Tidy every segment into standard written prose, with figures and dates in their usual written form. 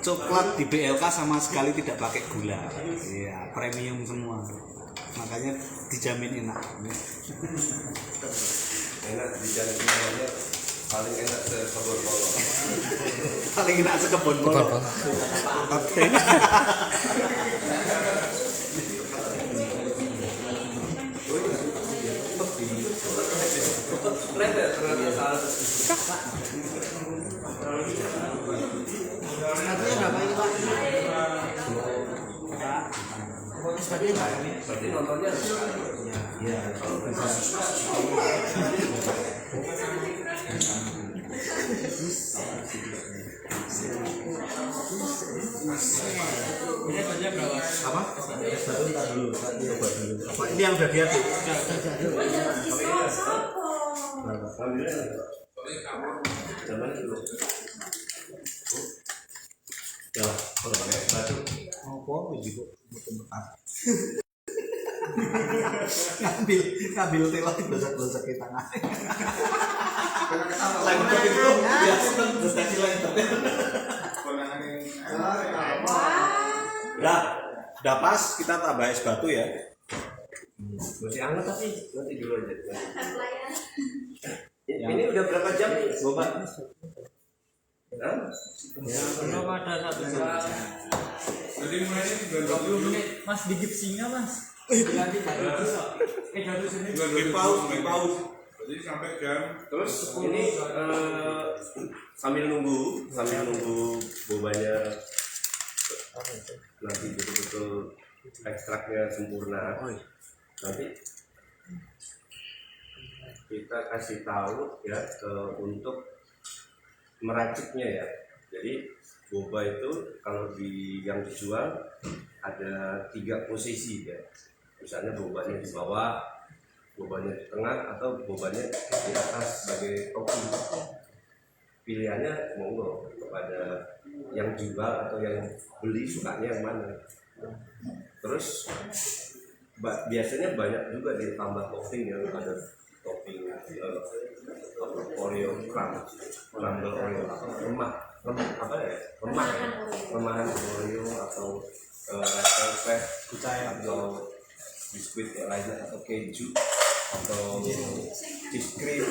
coklat di BLK sama sekali tidak pakai gula. Iya, premium semua. Makanya dijamin enak. Enak dijamin semuanya. Paling enak sekebon bolong. Paling enak sekebon bolong. Oke. Berarti nontonnya Ya. Apa? Ini yang udah diaduk. Ya, kalau pakai batu. Apa juga ngambil tela belosak-belosak ke tangan. Lain itu ya terus tadi lain udah pas kita tambah es batu ya. masih hangat tapi nanti dulu aja. Ini udah berapa jam nih, Bapak? Ya, belum ada 1 jam. Jadi mulainya 20 menit. Mas digigit singa, Mas. Ganti Paus. Jadi sampai jam. Terus ini sambil nunggu bobanya nanti betul-betul ekstraknya sempurna. Nanti kita kasih tahu ya untuk meraciknya ya. Jadi boba itu kalau yang dijual ada 3 posisi ya. Misalnya bobanya di bawah, bobanya di tengah, atau bobanya di atas sebagai topping. Pilihannya monggo kepada yang jual atau yang beli sukanya yang mana. Terus biasanya banyak juga ditambah topping yang ada topping Oreo crumble Oreo remahan Oreo atau red velvet atau biskuit yang lainnya atau keju atau cheese cream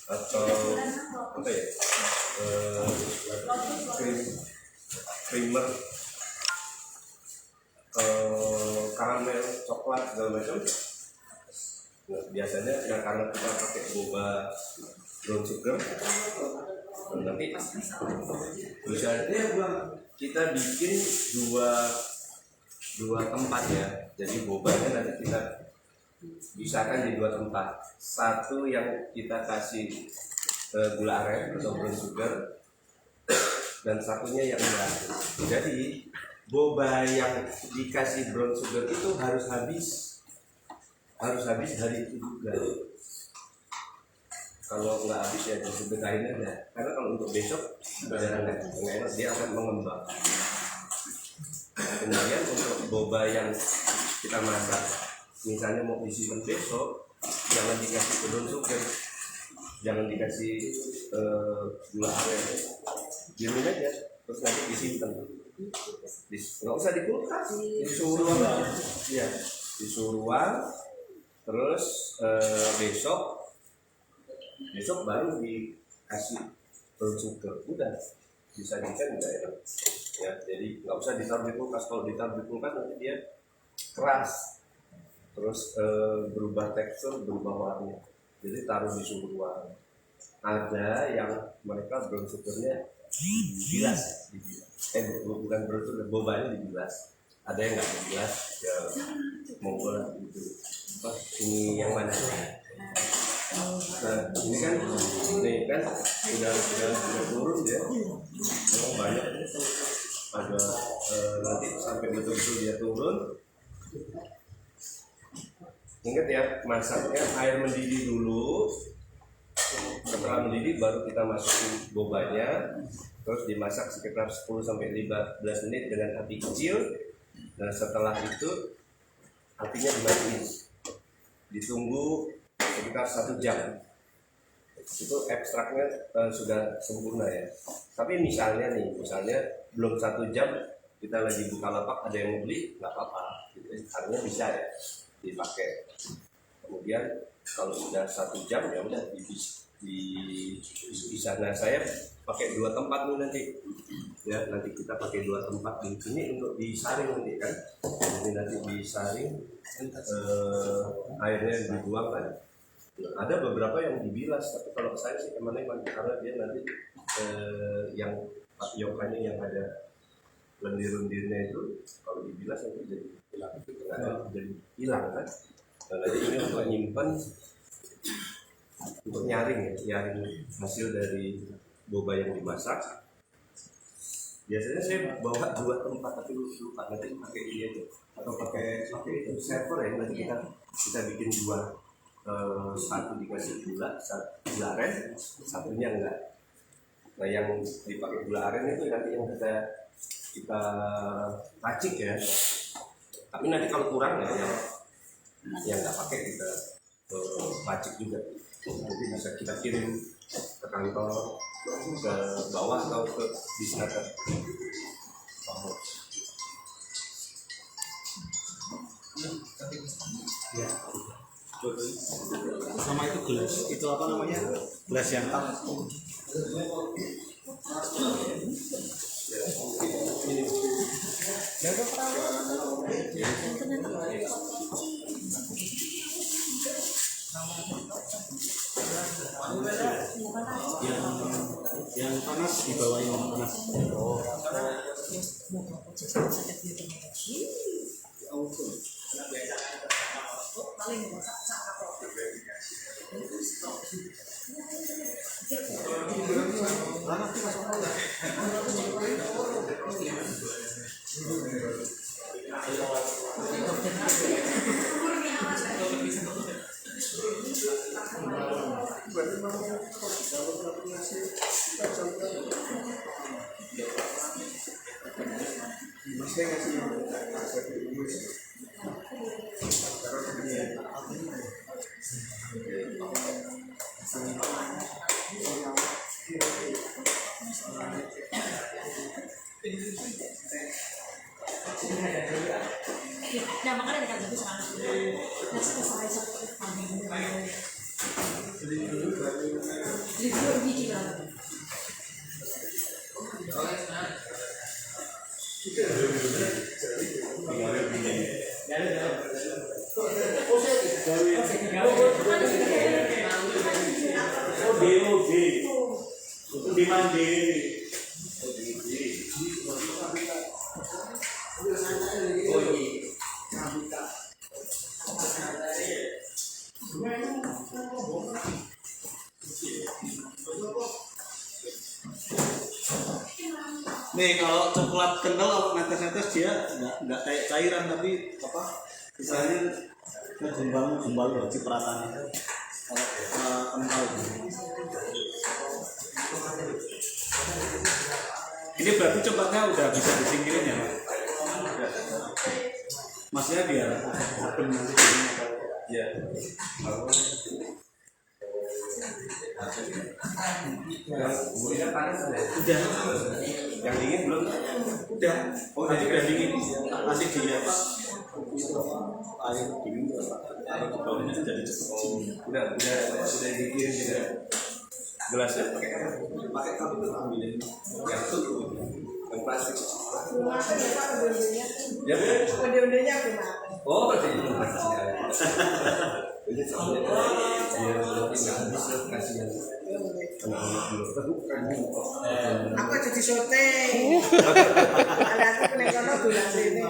atau apa ya creamer karamel coklat segala macam. Nah, biasanya yang karena kita pakai boba brown sugar, nanti biasanya kita bikin dua tempat ya. Jadi bobanya nanti kita pisahkan di 2 tempat. Satu yang kita kasih gula aren atau brown sugar, dan satunya yang enggak. Jadi boba yang dikasih brown sugar itu harus habis hari itu juga. Kalau nggak habis ya disedekahin aja. Karena kalau untuk besok jarang enak, dia akan mengembang. Kemudian untuk boba yang kita masak, misalnya mau disimpan besok, jangan dikasih brown sugar, jangan dikasih gula aren, diamin aja, terus nanti disimpan. Nggak usah di kulkas, di suhu ruang, ya, di suhu ruang. Terus besok baru dikasih brown sugar, udah disajikan udah enak ya. Jadi nggak usah ditaruh di kulkas. Kalau ditaruh di kulkas nanti dia keras, terus berubah tekstur, berubah warna. Jadi taruh di suhu ruang. Ada yang mereka brown sugarnya dibilas, bukan brown sugar, bobanya dibilas. Ada yang nggak dibilas ya, monggo lah gitu. Ini yang mana? Nah ini kan sudah turun ya. Oh, banyak ada nanti sampai betul-betul dia turun. Ingat ya, masaknya air mendidih dulu. Setelah mendidih baru kita masukin bobanya, terus dimasak sekitar 10-15 menit dengan api kecil. Nah setelah itu apinya dimatiin, ditunggu sekitar 1 jam. Itu ekstraknya sudah sempurna ya. Tapi misalnya belum 1 jam kita lagi buka lapak ada yang mau beli, nggak apa-apa, gitu. Harusnya bisa ya dipakai. Kemudian kalau sudah 1 jam ya udah di sana saya pakai 2 tempat nih nanti, ya nanti kita pakai 2 tempat di sini untuk disaring nanti kan, jadi nanti disaring, airnya dibuang kan. Ada beberapa yang dibilas, tapi kalau saya sih teman-teman karena dia nanti yang tapiokannya yang ada lendir-lendirnya itu kalau dibilas nanti jadi hilang, jadi hilang kan. Nah, jadi ini untuk nyimpan, untuk nyaring hasil dari boba yang dimasak. Biasanya saya bawa 2 tempat tapi lupa nanti pakai ini aja atau pakai itu server ya, nanti kita bikin 2. Satu dikasih gula aren, satunya enggak. Nah yang dipakai gula aren itu nanti yang kita racik ya. Tapi nanti kalau kurang ya yang nggak pakai kita racik juga. Nanti bisa kita kirim ke kantor, ke bawah atau ke disnaker. Ya. Sama itu gelas, itu apa namanya, gelas yang tak. Yang panas di bawah yang panas. Nah, makanya kan jadi sekarang nasi kesarai satu review biji berapa? Itu di Mandiri. Nih kalau coklat kental, kalau netes-netes dia nggak kayak cairan tapi apa? Misalnya gumbang cipratannya. Kalau kental. Ini berarti coklatnya udah bisa disingkirin ya, Pak? Maksudnya biar adem nanti ya. Kemudian panas sudah. Udah. Yang dingin belum? Udah. Oh, nanti udah dingin. Masih di apa? Air dingin air di bawahnya jadi cepet. Udah dikirim juga. Gelasnya pakai kamu tuh ambilin yang tuh yang plastik. Ya, Onde-ondenya gimana? oh berarti itu plastiknya. Ini soalnya dia nggak bisa kasih yang Aku jadi syuting. Ada aku kena kono gula sini.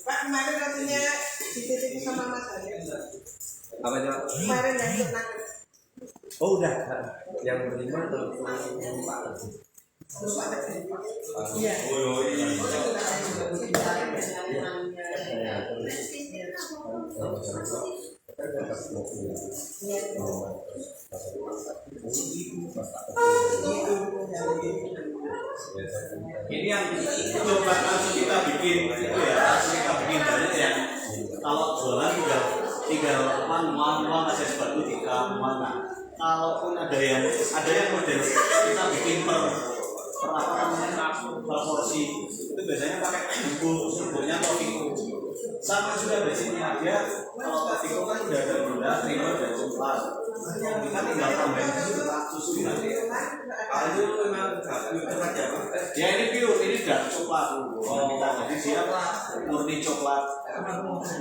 Pak, kemarin katanya dititip sama Mas Ali. apa aja? Kemarin yang kena. Oh udah, yang berlima atau Iya. oh iya. Ini yang coba langsung kita bikin itu ya, langsung kita bikin banyak yang kalau jualan tinggal uang aja sebatu di mana kalaupun ada yang model kita bikin per apa namanya per porsi itu biasanya pakai bubuknya Tofiko. Sama juga basicnya dia kalau Tofiko kan udah ada gula, creamer dan coklat. Kita tinggal tambahin susu nanti. Kalau itu memang coklat ya Pak? Ya ini pure, ini dark coklat. Kita jadi dia murni coklat,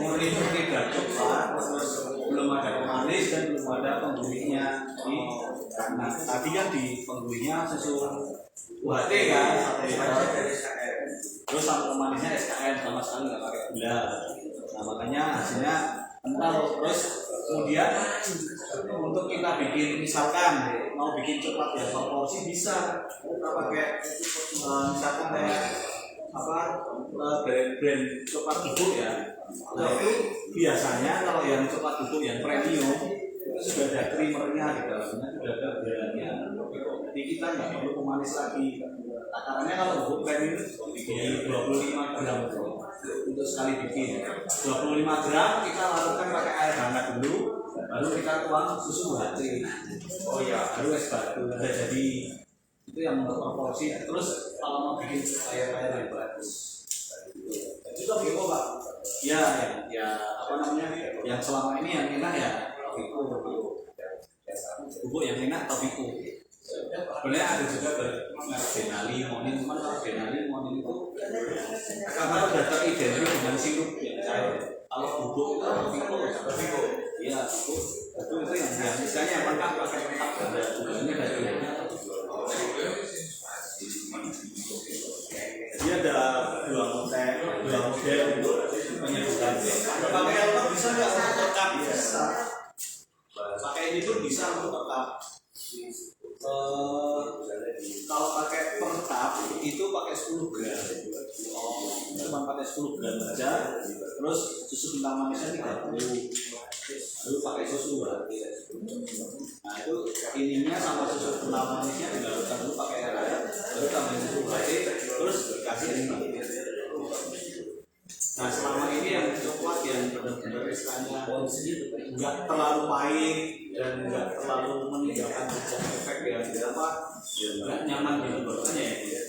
murni dark coklat. Terus belum ada pemanis dan belum ada penggulinya. Nah tadi kan di penggulinya susu UHT kan, terus sama pemanisnya SKM sama sekali nggak pakai gula. Nah makanya hasilnya kental. Terus kemudian untuk kita bikin misalkan mau bikin coklat ya per porsi bisa kita pakai misalkan kayak apa brand coklat bubuk ya. Nah itu biasanya kalau yang coklat bubuk yang premium itu sudah ada creamernya di dalamnya, sudah ada gulanya. Jadi kita nggak perlu pemanis lagi. Takarannya kalau bubuk premium di 25 gram untuk sekali bikin. 25 gram kita lakukan pakai air hangat dulu, baru kita tuang susu UHT. Oh ya, baru es batu. Udah jadi itu yang untuk proporsi. Terus kalau mau bikin air yang bagus, itu Tofiko Pak. Ya apa namanya? Yang selama ini yang enak ya Tofiko. Bubuk yang enak Tofiko. Sebenarnya ada juga Denali, Monin, cuman kalau Denali, Monin itu karena udah teridentif dengan sirup yang cair. Kalau bubuk itu Tofiko, iya itu yang misalnya yang lengkap pakai lengkap ada tujuannya dari jadi ada dua model untuk penyebutkan. Pakai apa bisa nggak untuk lengkap? Bisa. Pakai ini pun bisa untuk lengkap. Kalau pakai per cup itu pakai 10 gram. Cuma pakai 10 gram saja. Terus susu kental manisnya 30. Lalu pakai susu UHT. Nah itu ininya sama susu kental manisnya dilarutkan dulu pakai air, baru tambahin susu UHT, terus dikasih ini. Nah selama ini yang coklat yang benar-benar istilahnya nggak terlalu pahit dan nggak terlalu meninggalkan jejak efek yang nggak nyaman di tenggorokannya ya.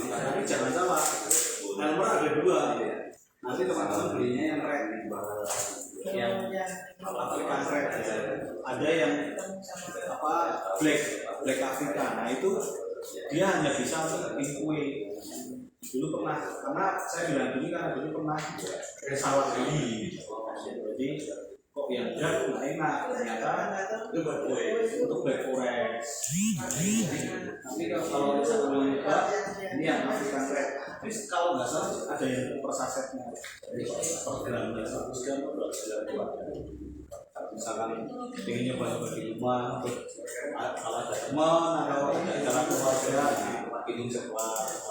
Tapi jangan salah, Elmer ada dua. Nanti teman-teman belinya yang red, yang African red. Ada yang apa black Africa. Nah itu dia hanya bisa untuk bikin kue. Dulu pernah, karena saya bilang dulu karena dulu pernah salah beli. Jadi kok yang dark nggak enak, ternyata itu buat kue untuk black forest. Tapi kalau misalnya mau nyoba ini yang African red. Tapi kalau nggak salah ada yang per sasetnya, jadi per gram 100 gram atau 200 gram. Misalkan ingin nyoba di rumah, kalau ada teman atau ada keluarga, bikin coklat.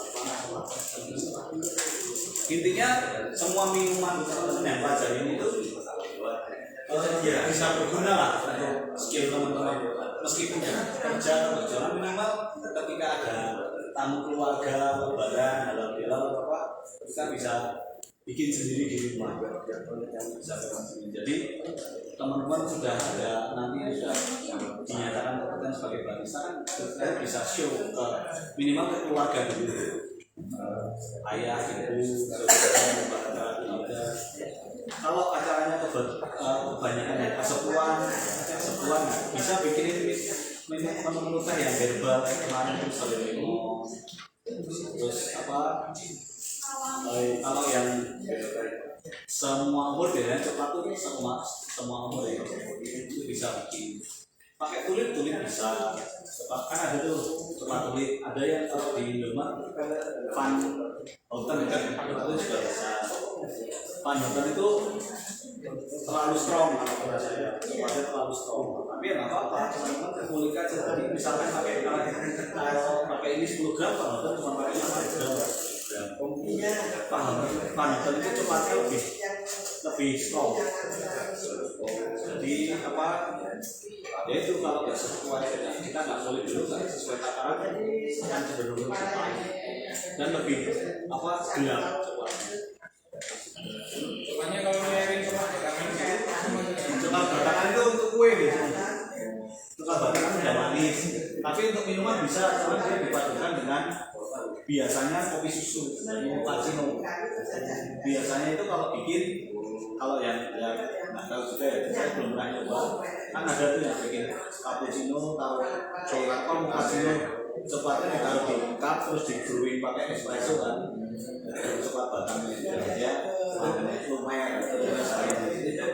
Intinya semua minuman yang pelajarin itu ya bisa berguna lah untuk skill teman-teman. Meskipun kerja atau berjalan minimal ketika ada tamu keluarga, lebaran, halal-halal apa, kita bisa bikin sendiri di rumah. Jadi teman-teman sudah ada nanti sudah dinyatakan kompeten sebagai barista kan kita bisa show ke minimal ke keluarga dulu. Ayah, ibu, saudara, keluarga. Kalau acaranya kebanyakan yang kesepuan bisa bikinin menu teh yang herbal kayak kemarin itu selimut. Terus apa? Kalau yang semua umur biasanya coklat tuh semua umur ya itu bisa bikin. Pakai tulit bisa. Kan ada tuh coklat tulit. Ada yang kalau di Indomaret Van Houten itu juga bisa. Van Houten itu terlalu strong kalau menurut saya. Coklatnya terlalu strong. Tapi ya nggak apa-apa. Teman-teman kulik aja. Jadi misalkan kalau pakai ini 10 gram, Van Houten cuma pakai 5 gram. Van Houten itu coklatnya lebih strong. Jadi apa? Ya itu kalau nggak sesuai kita nggak boleh dulu nggak sesuai takaran kan cenderung lebih pahit dan lebih apa gelap Makanya kalau nyarin coklat batangan coklat batangan itu untuk kue gitu minuman bisa, cuma dia dipadukan dengan biasanya kopi susu, cappuccino. Biasanya itu kalau bikin, kalau yang nggak tahu juga ya, saya belum pernah nyoba. Kan ada tuh yang bikin cappuccino, tahu coklat cappuccino, cepatnya ditaruh di cup terus di brewing pakai espresso kan, coklat batangnya ya, lumayan itu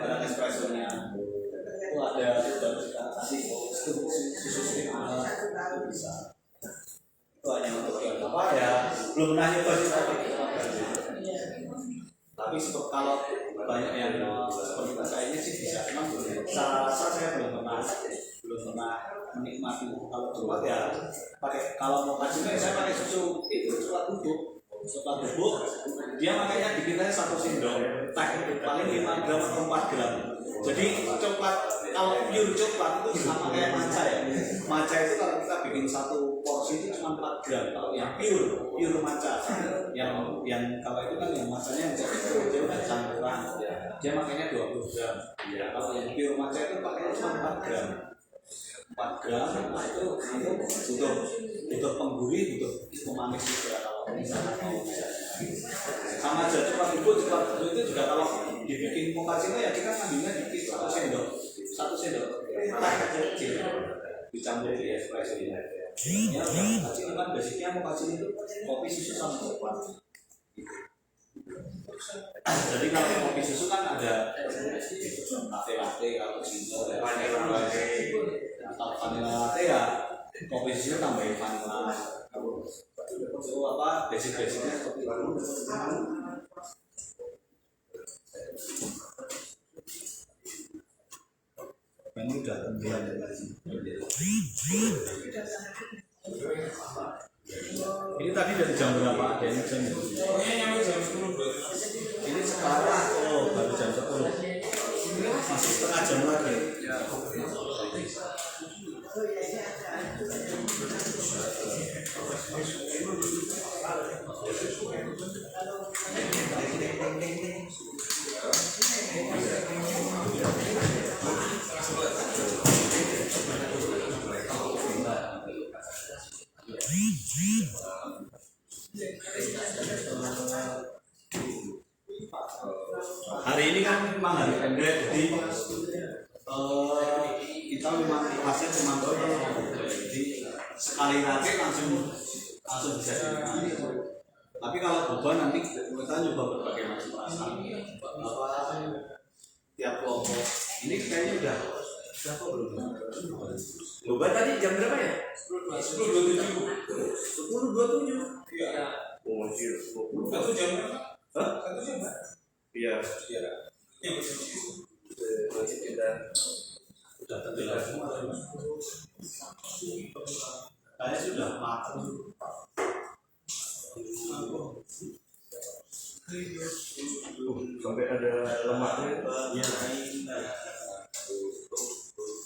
ada espressonya. Itu ada kasih susu sedikit bisa. Itu hanya untuk yang apa ya, belum pernah nyoba sih tapi kalau banyak yang seperti kayaknya sih bisa, memang saya rasa saya belum pernah menikmati. Kalau coklat ya pakai, kalau mau cappuccino saya pakai susu itu coklat bubuk, dia makanya bikinnya 1 sendok teh paling 5 gram atau 4 gram. Jadi coklat, kalau pure coklat itu sama kayak matcha ya. Matcha itu kalau kita bikin 1 porsi itu cuma 4 gram. Kalau yang pure matcha, yang kalau itu kan yang matchanya yang dia udah campuran, dia makanya 20 gram. Ya, kalau yang pure matcha itu pakainya cuma 4 gram. 4 gram, nah itu butuh penggurih, butuh pemanis juga kalau misalnya mau bisa. Sama aja coklat bubuk itu juga kalau dibikin mochaccino ya kita ngambilnya dikit 1 sendok teh kecil dicampur di espresso ini. Ya, mochaccino kan basicnya mochaccino itu kopi susu sama coklat. Jadi kalau kopi susu kan ada latte, cappuccino, vanilla latte. Atau vanilla latte ya kopi susu tambahin vanilla. Itu apa basic-basicnya seperti itu. Ini udah tembilan lagi. Ini tadi dari jam berapa? Ini jam 10. Ini sekarang baru jam 10. Masih setengah jam lagi. Hari ini kan memang hari pendek, jadi kita memang pasien cuma jadi sekali nanti langsung bisa dinikmati. Tapi kalau beban nanti kita nyoba berbagai macam rasa. Tiap kelompok ini kayaknya udah berapa belum? Beban tadi jam berapa ya? 10.27. Iya. Oh, itu jam berapa? Hah? Satu jam, Pak? Iya. Yang wajib kita sudah terbilang semua. Saya sudah matang. Sampai ada lemaknya. Ya,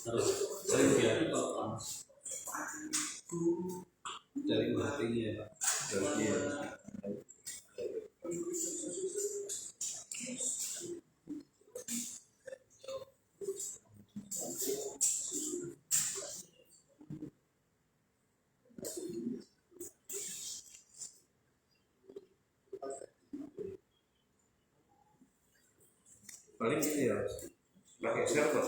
harus sering biar kalau panas dari hatinya ya Pak. Paling ini ya, pakai server.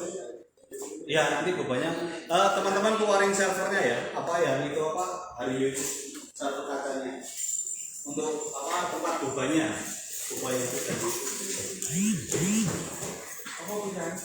Ya nanti bebannya teman-teman keluarin servernya ya, apa ya itu apa hari satu katanya untuk apa tempat bebannya itu tadi. Apa bukan?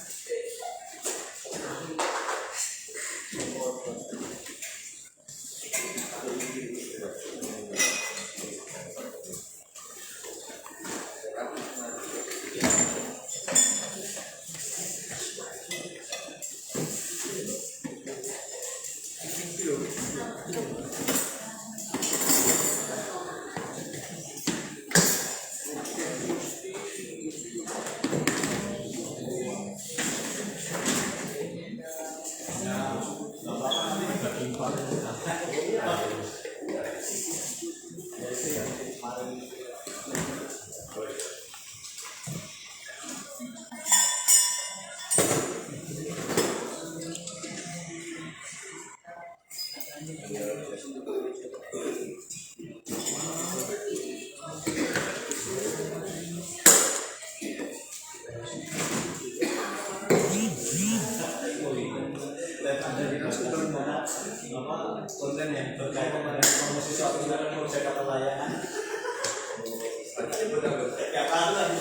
konten yang berkaitan dengan promosi suatu proyek atau layanan. Ya kan lah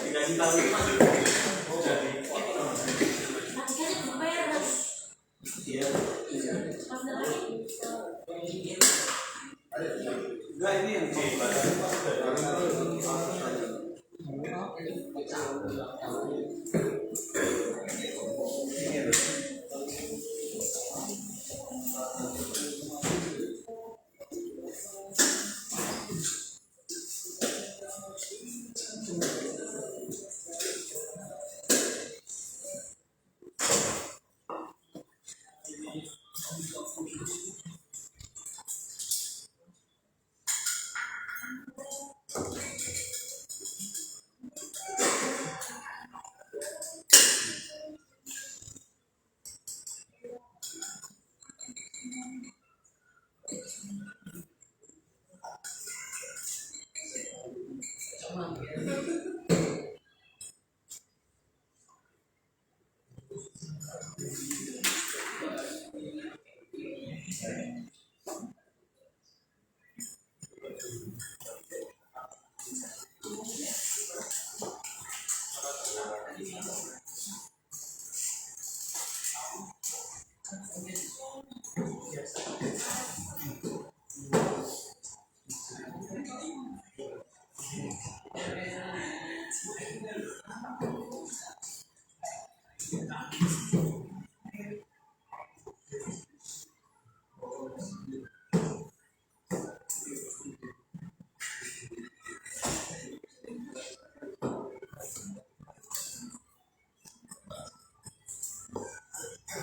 dikasih tahu jadi iya. Enggak, ini yang di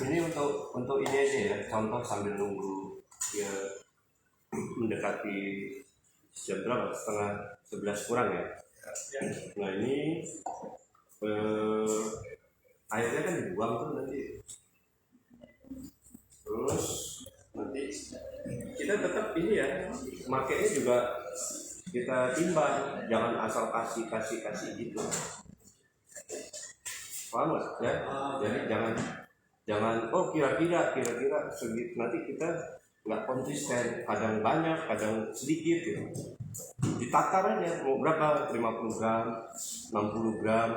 ini untuk ini aja ya, contoh sambil nunggu dia mendekati jam berapa, setengah 11 kurang ya. Nah ini airnya kan dibuang tuh nanti, terus nanti kita tetap ini ya, makainya juga kita timbang, jangan asal kasih gitu, paham nggak ya? Jadi jangan oh kira-kira segitu, nanti kita nggak konsisten, kadang banyak kadang sedikit gitu. Ditakar aja mau berapa, 50 gram 60 gram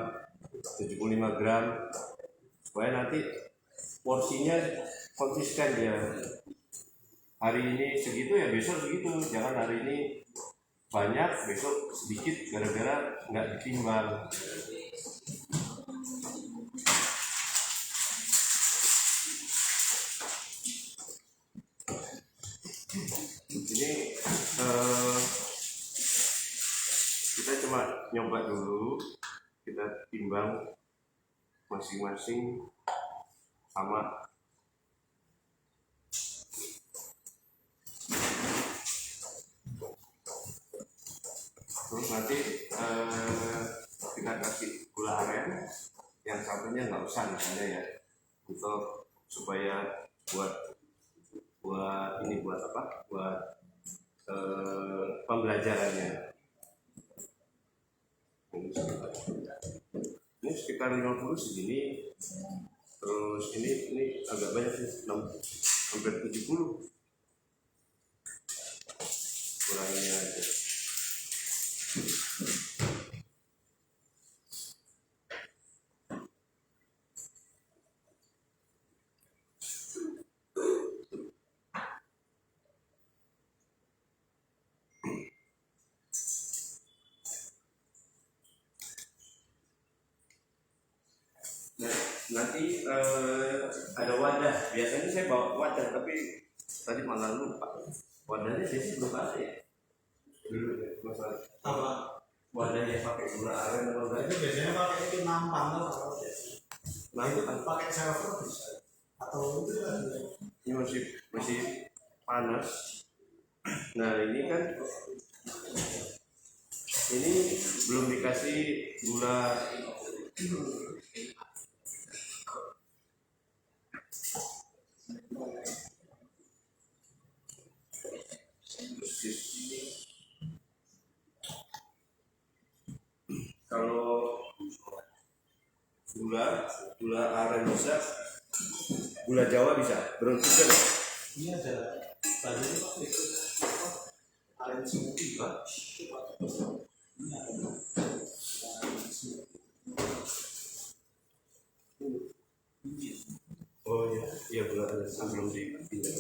75 gram, supaya nanti porsinya konsisten dia. Hari ini segitu ya besok segitu, jangan hari ini banyak besok sedikit gara-gara nggak ditimbang. Ini kita cuma nyoba dulu, kita timbang masing-masing sama. Terus nanti kita kasih gula aren, yang satunya nggak usah misalnya ya, untuk supaya buat apa, buat pembelajarannya. Ini sekitar 50 segini, terus ini agak banyak nih, hampir 70. Kurangnya aja. Nanti ada wadah. Biasanya saya bawa wadah, tapi tadi malah lupa. Wadahnya jadi belum ada ya. Dulu masalah apa wadahnya pakai gula aren atau enggak? itu biasanya pakai itu nampang tuh kalau Nampang pakai server bisa atau itu kan ini masih panas. Nah ini kan ini belum dikasih gula. Kalau gula aren bisa, gula Jawa bisa, brown sugar. ini ada Oh iya, iya gula aren sebelum dipindah.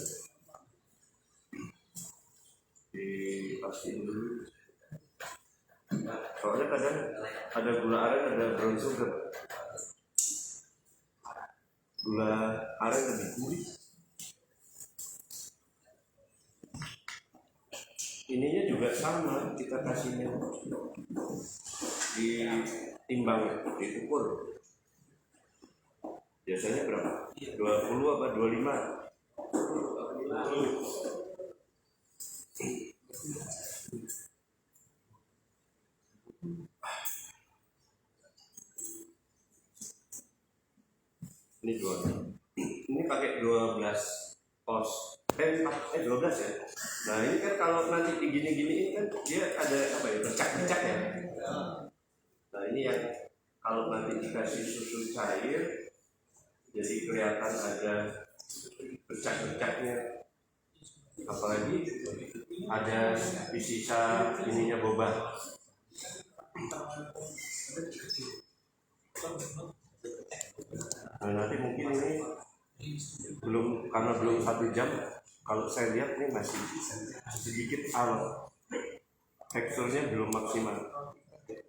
Dipastiin dulu. Soalnya kadang ada gula aren, ada brown sugar. Gula aren lebih gurih. Ininya juga sama, kita kasihnya ditimbang, diukur. Biasanya berapa? 20 apa 25? Ini 2. Ini pakai 12 oz. 12 ya. Nah, ini kan kalau nanti gini-gini ini kan dia ada apa ya? Bercak-bercak ya. Nah, ini yang kalau nanti dikasih susu cair jadi kelihatan ada bercak-bercaknya. Apalagi ada di sisa ininya boba. Nah, nanti mungkin ini karena belum 1 jam. Kalau saya lihat ini masih sedikit alot, teksturnya belum maksimal.